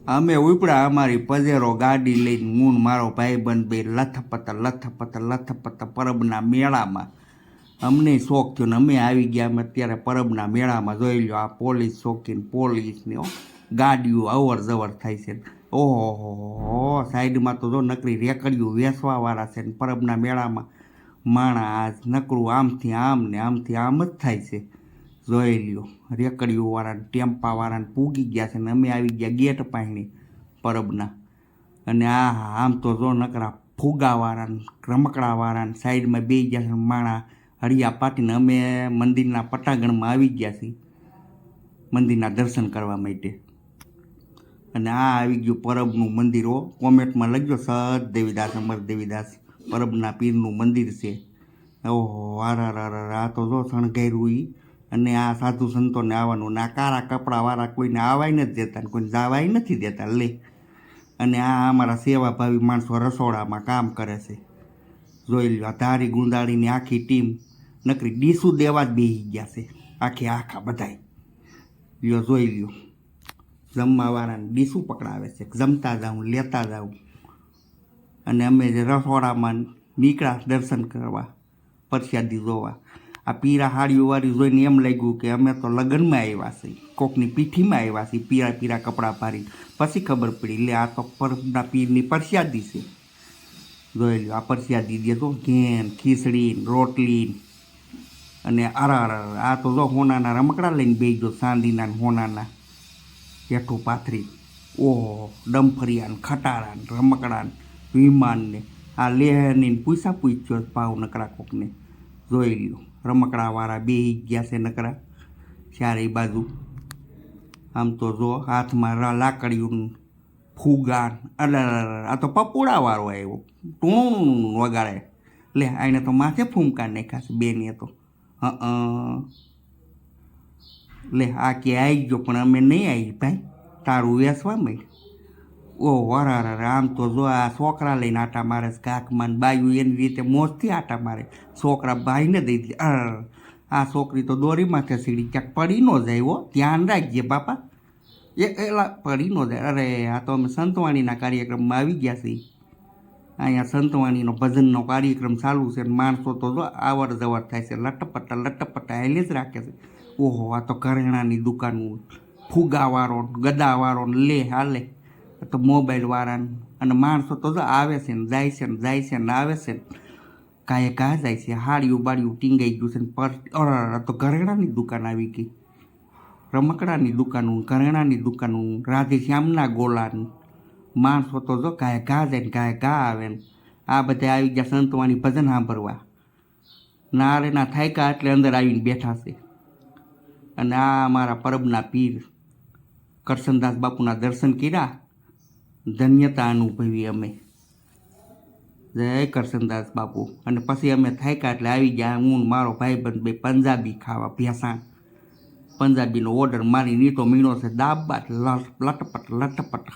અમે ઉપડા અમારી પજેરો ગાડી લઈને હું ને મારો ભાઈબંધ બે લથપત પરબના મેળામાં. અમને શોખ થયો ને અમે આવી ગયા. અમે અત્યારે પરબના મેળામાં જોઈ લો, આ પોલીસ શોખીન પોલીસની ગાડીઓ અવર જવર થાય છે. ઓહો, સાઈડમાં તો જો નકરી રેકડીઓ વેચવાવાળા છે ને પરબના મેળામાં માણા આજ નકરું આમથી આમ ને આમથી આમ જ થાય છે. જોઈ લ્યો, રેકડીઓવાળાને ટેમ્પાવાળાને પૂગી ગયા છે ને અમે આવી ગયા ગેટ પાણી પરબના. અને આમ તો જો નકરા ફુગાવાળાને રમકડાવાળાને સાઈડમાં બે ગયા છે માણા હળિયા પાટીને. અમે મંદિરના પટાગણમાં આવી ગયા છીએ મંદિરના દર્શન કરવા માટે. અને આ આવી ગયું પરબનું મંદિર. કોમેન્ટમાં લખજો સત દેવીદાસ અમર દેવીદાસ પરબના પીરનું મંદિર છે. ઓહો, આ તો જો શણગાર્યું ઈ. અને આ સાધુ સંતોને આવવાનું ને આ કાળા કપડાવાળા કોઈને આવાય નથી દેતા ને કોઈને જવાય નથી દેતા લે. અને આ અમારા સેવાભાવી માણસો રસોડામાં કામ કરે છે. જોઈ લ્યો, આ ધારી ગુંદાળીની આખી ટીમ નકરી ડીસું દેવા જ બેસી ગયા છે. આખા બધાય લ્યો, જોઈ લ્યો, જમવાવાળાને ડીસું પકડાવે છે. જમતા જાઉં, લેતા જાઉં. અને અમે જે રસોડામાં નીકળ્યા દર્શન કરવા, પ્રસાદી જોવા, આ પીરા હાડીઓવાળી જોઈને એમ લાગ્યું કે અમે તો લગ્નમાં આવ્યા છીએ, કોકની પીઠીમાં આવ્યા છીએ, પીરા કપડાં પાડીને. પછી ખબર પડી, લે આ તો પરબના પીરની પ્રસાદી છે. જોઈ લો, આ પ્રસાદી દે તો ઘેન ખીચડી રોટલી. અને આ તો જો હોનાના રમકડા લઈને બેસજો, ચાંદીના ને હોનાના હેઠું પાથરી. ઓહો, ડમફરિયા ખટારા ને રમકડા ને વિમાનને આ લેહની પૂછ્યો ભાવ નકરા કોકને. જોઈ લ્યો, રમકડાવાળા બેસી ગયા છે નકરા ચારે બાજુ. આમ તો જો હાથમાં લાકડીયું ફૂગા. આ તો પપોડાવાળો આવ્યો, ટૂણું વગાડે. લે આને તો માથે ફૂમકા નાખ્યા છે બેને તો. લે આ કે આવી ગયો પણ અમે નહીં આવી ભાઈ, તારું વેસવા માંડ. ઓહ વરાર, આમ તો જો આ છોકરા લઈને આટા મારે છે કાકમાં. બાયું એની રીતે મોજથી આટા મારે. છોકરા ભાઈને દઈ દે. આ છોકરી તો દોરી માથે સીડી ક્યાંક પડી ન જાય. હો, ધ્યાન રાખજે બાપા, એલા પડી ન જાય. અરે આ તો અમે સંતવાણીના કાર્યક્રમમાં આવી ગયા છીએ. અહીંયા સંતવાણીનો ભજનનો કાર્યક્રમ ચાલુ છે. માણસો તો જો આવર જવર થાય છે, લટપટા હેલે જ રાખે છે. ઓહો, આ તો ઘરેણાની દુકાનો, ફુગાવાળો, ગદાવાળો લે હાલે તો મોબાઈલવાળાને. અને માણસો તો જો આવે છે ને જાય છે ને આવે છે ને કાંઈ જાય છે. હાડિયું બાડિયું ટીંગાઈ ગયું છે ને તો ઘરેણાની દુકાન આવી ગઈ, રમકડાની દુકાનો, ઘરેણાની દુકાનો, રાધેશ્યામના ગોલાનું. માણસો તો જો કાંઈ જાય ને કાંઈ આવે ને. આ બધા આવી ગયા સંતવાણી ભજન સાંભળવા. નારે ના થાયકા એટલે અંદર આવીને બેઠા છે. અને આ અમારા પરબના પીર કરશનદાસ બાપુના દર્શન કર્યા, ધન્યતા અનુભવી અમે. જય કરશનદાસ બાપુ. અને પછી અમે થાક્યા એટલે આવી ગયા હું મારો ભાઈબંધ બે પંજાબી ખાવા ભેસાણ. પંજાબીનો ઓર્ડર મારી નીતો મીણો છે દાબ બાટ લટપટ.